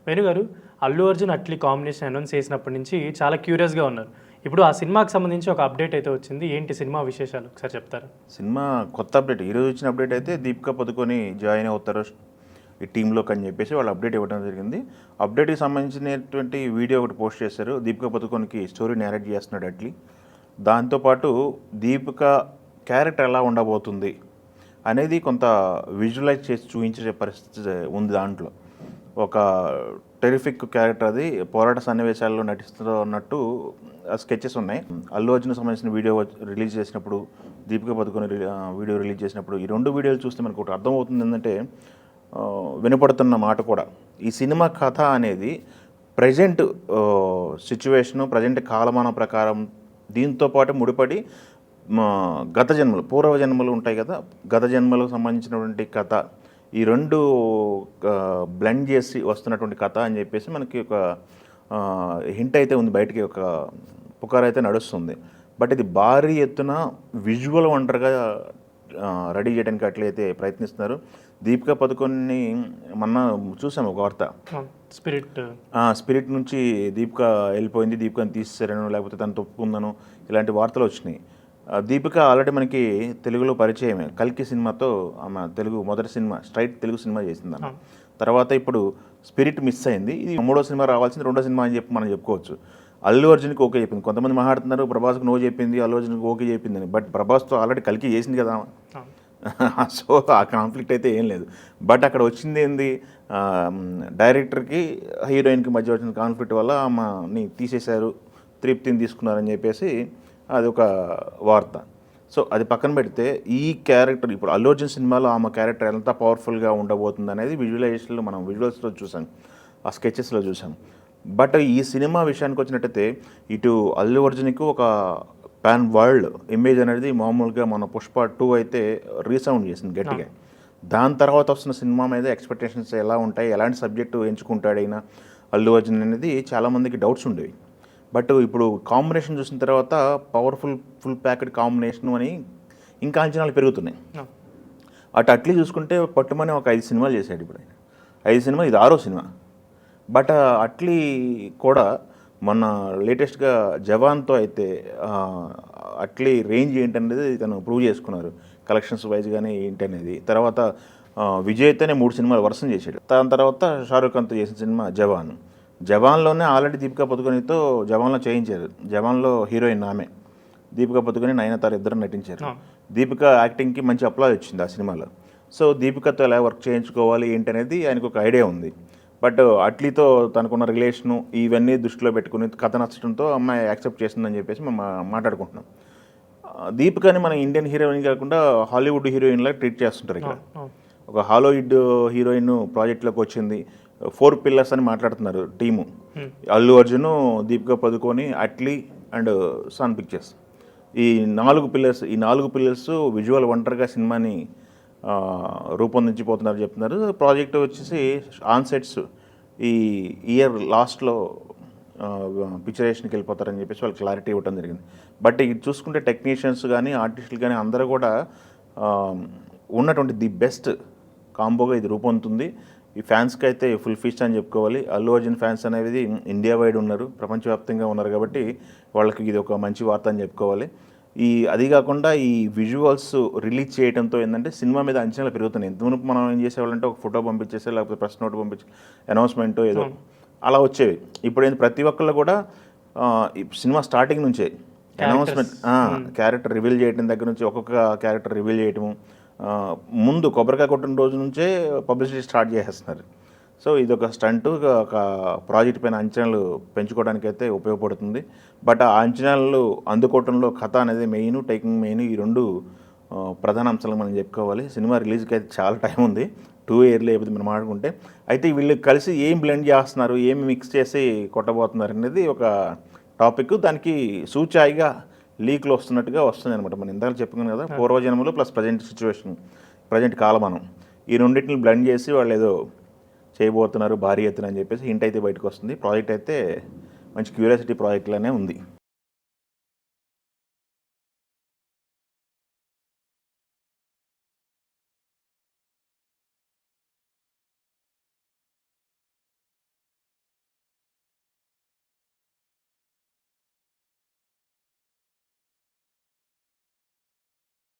వేణుగారు, Allu Arjun Atlee combination announce చేసినప్పటి నుంచి చాలా క్యూరియస్గా ఉన్నారు. ఇప్పుడు ఆ సినిమాకి సంబంధించి ఒక అప్డేట్ అయితే వచ్చింది. ఏంటి సినిమా విశేషాలు ఒకసారి చెప్తారా? సినిమా కొత్త అప్డేట్ ఈరోజు వచ్చిన అప్డేట్ అయితే దీపికా పదుకొని జాయిన్ అవుతారు ఈ టీంలోకి అని చెప్పేసి వాళ్ళు అప్డేట్ ఇవ్వడం జరిగింది. అప్డేట్కి సంబంధించినటువంటి వీడియో ఒకటి పోస్ట్ చేశారు. దీపికా పదుకొనికి స్టోరీ నేరేట్ చేస్తున్నాడు అట్లీ. దాంతోపాటు దీపికా క్యారెక్టర్ ఎలా ఉండబోతుంది అనేది కొంత విజువలైజ్ చేసి చూపించే పరిస్థితి ఉంది. దాంట్లో ఒక టెరిఫిక్ క్యారెక్టర్, అది పోరాట సన్నివేశాల్లో నటిస్తున్నట్టు స్కెచెస్ ఉన్నాయి. అల్లు అర్జున్ సంబంధించిన వీడియో రిలీజ్ చేసినప్పుడు, దీపికా పదుకొని వీడియో రిలీజ్ చేసినప్పుడు ఈ రెండు వీడియోలు చూస్తే మనకు ఒకటి అర్థమవుతుంది. ఏంటంటే వినపడుతున్న మాట కూడా ఈ సినిమా కథ అనేది ప్రజెంట్ సిచ్యువేషను, ప్రజెంట్ కాలమానం ప్రకారం దీంతో పాటు ముడిపడి గత జన్మలు, పూర్వ జన్మలు ఉంటాయి కదా, గత జన్మలకు సంబంధించినటువంటి కథ, ఈ రెండు బ్లెండ్ చేసి వస్తున్నటువంటి కథ అని చెప్పేసి మనకి ఒక హింట్ అయితే ఉంది, బయటికి ఒక పుకార్ అయితే నడుస్తుంది. బట్ ఇది భారీ ఎత్తున విజువల్ వండర్గా రెడీ చేయడానికి అట్లయితే ప్రయత్నిస్తున్నారు. దీపికా పదుకొని మొన్న చూసాము ఒక వార్త, స్పిరిట్ నుంచి దీపిక వెళ్ళిపోయింది, దీపికని తీసేసారను, లేకపోతే తను తప్పుకుందను, ఇలాంటి వార్తలు వచ్చినాయి. దీపిక ఆల్రెడీ మనకి తెలుగులో పరిచయమే, కల్కి సినిమాతో ఆమె తెలుగు మొదటి సినిమా, స్ట్రైట్ తెలుగు సినిమా చేసింది. తర్వాత ఇప్పుడు స్పిరిట్ మిస్ అయింది, ఇది మూడో సినిమా రావాల్సింది, రెండో సినిమా అని చెప్పి మనం చెప్పుకోవచ్చు. అల్లు అర్జున్కి ఓకే చెప్పింది, కొంతమంది మాట్లాడుతున్నారు ప్రభాస్కి నో చెప్పింది, అల్లు అర్జున్కి ఓకే చెప్పిందని. బట్ ప్రభాస్తో ఆల్రెడీ కల్కి చేసింది కదా, సో ఆ కాన్ఫ్లిక్ట్ అయితే ఏం లేదు. బట్ అక్కడ వచ్చింది ఏంది, డైరెక్టర్కి హీరోయిన్కి మధ్య వచ్చిన కాన్ఫ్లిక్ట్ వల్ల ఆమెని తీసేశారు, తృప్తిని తీసుకున్నారని చెప్పేసి అది ఒక వార్త. సో అది పక్కన పెడితే ఈ క్యారెక్టర్ ఇప్పుడు అల్లు అర్జున్ సినిమాలో ఆమె క్యారెక్టర్ ఎంత పవర్ఫుల్గా ఉండబోతుంది అనేది విజువలైజేషన్లో మనం విజువల్స్లో చూసాం, ఆ స్కెచెస్లో చూసాం. బట్ ఈ సినిమా విషయానికి వచ్చినట్టయితే ఇటు అల్లు అర్జున్కి ఒక పాన్ వరల్డ్ ఇమేజ్ అనేది మామూలుగా మన పుష్ప 2 అయితే రీసౌండ్ చేసింది గట్టిగా. దాని తర్వాత వస్తున్న సినిమా మీద ఎక్స్పెక్టేషన్స్ ఎలా ఉంటాయి, ఎలాంటి సబ్జెక్టు ఎంచుకుంటాడైనా అల్లు అర్జున్ అనేది చాలామందికి డౌట్స్ ఉండేవి. బట్ ఇప్పుడు కాంబినేషన్ చూసిన తర్వాత ఫుల్ ప్యాకెడ్ కాంబినేషన్ అని ఇంకా అంచనాలు పెరుగుతున్నాయి. అట్లీ చూసుకుంటే పట్టుమని ఒక 5 సినిమాలు చేశాడు ఇప్పుడు ఆయన. 5 సినిమా, ఇది 6వ సినిమా. బట్ అట్లీ కూడా మొన్న లేటెస్ట్గా జవాన్తో అయితే అట్లీ రేంజ్ ఏంటనేది తను ప్రూవ్ చేసుకున్నారు, కలెక్షన్స్ వైజ్ కానీ ఏంటనేది. తర్వాత విజయ్తోనే 3 సినిమాలు వర్షం చేశాడు. దాని తర్వాత షారూఖ్ ఖాన్తో చేసిన సినిమా జవాన్లోనే ఆల్రెడీ దీపికా పదుకొనితో జవాన్లో చేయించారు. జవాన్లో హీరోయిన్ ఆమె, దీపికా పదుకొని, నయనతార ఇద్దరు నటించారు. దీపిక యాక్టింగ్కి మంచి అప్లాజ్ వచ్చింది ఆ సినిమాలో. సో దీపికతో ఎలా వర్క్ చేయించుకోవాలి ఏంటనేది ఆయనకు ఒక ఐడియా ఉంది. బట్ అట్లీతో తనకున్న రిలేషను ఇవన్నీ దృష్టిలో పెట్టుకుని కథ నచ్చడంతో అమ్మాయి యాక్సెప్ట్ చేసిందని చెప్పేసి మేము మాట్లాడుకుంటున్నాం. దీపికని మన ఇండియన్ హీరోయిన్ కాకుండా హాలీవుడ్ హీరోయిన్లా ట్రీట్ చేస్తుంటారు. ఇక్కడ ఒక హాలీవుడ్ హీరోయిన్ ప్రాజెక్ట్లోకి వచ్చింది, 4 పిల్లర్స్ అని మాట్లాడుతున్నారు team. Allu Arjun, Deepika Padukone, Atlee and Sun Pictures. ఈ 4 పిల్లర్స్ విజువల్ వండర్గా సినిమాని రూపొందించిపోతున్నారు చెప్తున్నారు. ప్రాజెక్ట్ వచ్చేసి ఆన్ సెట్స్ ఈ ఇయర్ లాస్ట్లో పిక్చరేషన్కి వెళ్ళిపోతారని చెప్పేసి వాళ్ళు క్లారిటీ ఇవ్వడం జరిగింది. బట్ ఇది చూసుకుంటే టెక్నీషియన్స్ కానీ ఆర్టిస్టులు కానీ అందరూ కూడా ఉన్నటువంటి ది బెస్ట్ కాంబోగా ఇది రూపొందుతుంది. ఈ ఫ్యాన్స్కి అయితే ఫుల్ ఫీస్ట్ అని చెప్పుకోవాలి. అల్లు అర్జున్ ఫ్యాన్స్ అనేది ఇండియా వైడ్ ఉన్నారు, ప్రపంచవ్యాప్తంగా ఉన్నారు, కాబట్టి వాళ్ళకి ఇది ఒక మంచి వార్త అని చెప్పుకోవాలి. అది కాకుండా ఈ విజువల్స్ రిలీజ్ చేయడంతో ఏంటంటే సినిమా మీద అంచనాలు పెరుగుతున్నాయి. ఇంతవరకు మనం ఏం చేసేవాళ్ళంటే ఒక ఫోటో పంపించేసే, లేకపోతే ప్రెస్ నోట్ పంపించే, అనౌన్స్మెంట్ ఏదో అలా వచ్చేవి. ఇప్పుడు ఏంటి ప్రతి ఒక్కళ్ళు కూడా సినిమా స్టార్టింగ్ నుంచే అనౌన్స్మెంట్, క్యారెక్టర్ రివీల్ చేయడం దగ్గర నుంచి ఒక్కొక్క క్యారెక్టర్ రివీల్ చేయటము, ముందు కొబ్బరికాయ కొట్టిన రోజు నుంచే పబ్లిసిటీ స్టార్ట్ చేసేస్తున్నారు. సో ఇది ఒక స్టంటు, ఒక ప్రాజెక్ట్ పైన అంచనాలు పెంచుకోవడానికి అయితే ఉపయోగపడుతుంది. బట్ ఆ అంచనాలు అందుకోవడంలో కథ అనేది మెయిన్, టేకింగ్ మెయిన్, ఈ రెండు ప్రధాన అంశాలు మనం చెప్పుకోవాలి. సినిమా రిలీజ్కి అయితే చాలా టైం ఉంది, 2 ఇయర్లు అయిపోతుంది మనం ఆడుకుంటే. అయితే వీళ్ళు కలిసి ఏం బ్లెండ్ చేస్తున్నారు, ఏం మిక్స్ చేసి కొట్టబోతున్నారు అనేది ఒక టాపిక్. దానికి సూచాయిగా లీక్లు వస్తున్నట్టుగా వస్తుంది అనమాట. మనం ఇందాక చెప్పుకున్నాం కదా, పూర్వజన్మలు ప్లస్ ప్రజెంట్ సిచ్యువేషన్, ప్రజెంట్ కాలమానం, ఈ రెండింటిని బ్లెండ్ చేసి వాళ్ళు ఏదో చేయబోతున్నారు భారీ ఎత్తున అని చెప్పేసి హింట్ అయితే బయటకు వస్తుంది. ప్రాజెక్ట్ అయితే మంచి క్యూరియాసిటీ ప్రాజెక్ట్లోనే ఉంది.